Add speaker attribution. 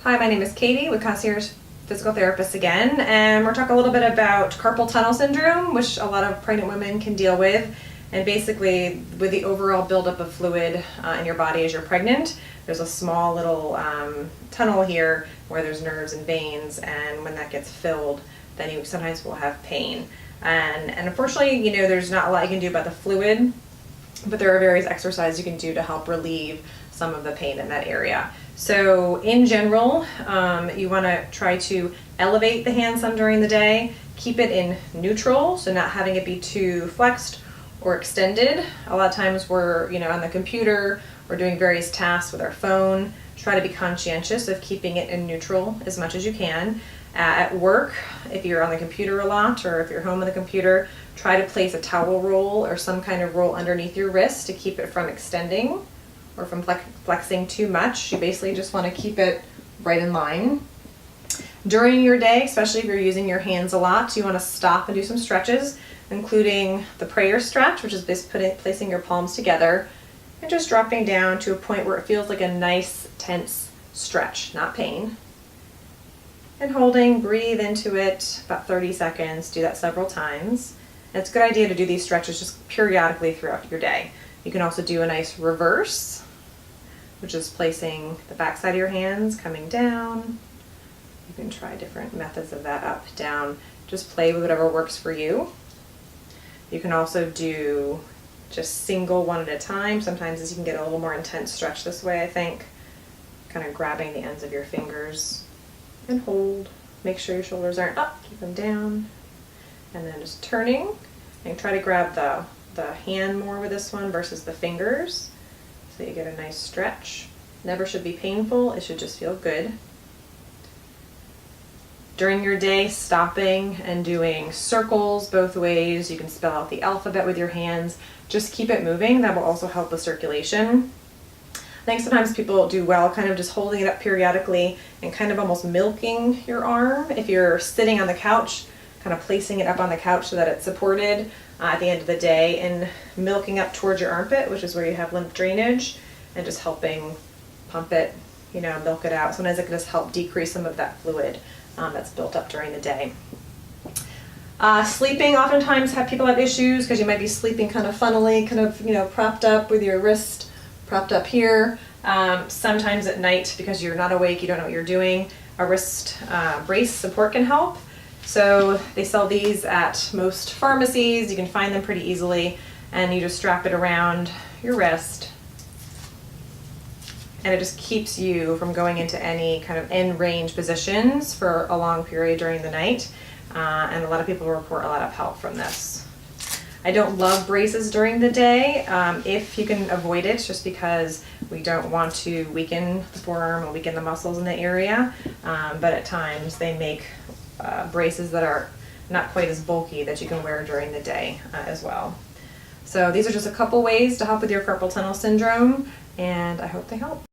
Speaker 1: Hi, my name is Katie with Concierge Physical Therapist again, and we're talking a little bit about carpal tunnel syndrome, which a lot of pregnant women can deal with. And basically, with the overall buildup of fluid in your body as you're pregnant, there's a small little tunnel here where there's nerves and veins, and when that gets filled, then you sometimes will have pain. And unfortunately, you know, there's not a lot you can do about the fluid, but there are various exercises you can do to help relieve some of the pain in that area. So in general, you want to try to elevate the hand some during the day, keep it in neutral, so not having it be too flexed or extended. A lot of times we're, on the computer, we're doing various tasks with our phone. Try to be conscientious of keeping it in neutral as much as you can. At work, if you're on the computer a lot, or if you're home on the computer, try to place a towel roll or some kind of roll underneath your wrist to keep it from extending or from flexing too much. You basically just want to keep it right in line. During your day, especially if you're using your hands a lot, you want to stop and do some stretches, including the prayer stretch, which is placing your palms together and just dropping down to a point where it feels like a nice, tense stretch, not pain. And holding, breathe into it about 30 seconds, do that several times. And it's a good idea to do these stretches just periodically throughout your day. You can also do a nice reverse, which is placing the back side of your hands coming down. You can try different methods of that, up, down. Just play with whatever works for you. You can also do just single one at a time. Sometimes you can get a little more intense stretch this way, I think. Kind of grabbing the ends of your fingers and hold. Make sure your shoulders aren't up, keep them down. And then just turning and try to grab the hand more with this one versus the fingers. So you get a nice stretch. Never should be painful, it should just feel good. During your day, stopping and doing circles both ways. You can spell out the alphabet with your hands. Just keep it moving. That will also help with circulation. I think sometimes people do well kind of just holding it up periodically and kind of almost milking your arm. If you're sitting on the couch, kind of placing it up on the couch so that it's supported at the end of the day, and milking up towards your armpit, which is where you have lymph drainage, and just helping pump it, milk it out. Sometimes it can just help decrease some of that fluid that's built up during the day. Sleeping, oftentimes people have issues because you might be sleeping kind of funnily, kind of, propped up with your wrist propped up here. Sometimes at night, because you're not awake, you don't know what you're doing, a wrist brace support can help. So they sell these at most pharmacies. You can find them pretty easily, and you just strap it around your wrist, and it just keeps you from going into any kind of end range positions for a long period during the night. And a lot of people report a lot of help from this. I don't love braces during the day if you can avoid it, just because we don't want to weaken the forearm or weaken the muscles in the area. But at times they make braces that are not quite as bulky that you can wear during the day as well. So these are just a couple ways to help with your carpal tunnel syndrome, and I hope they help.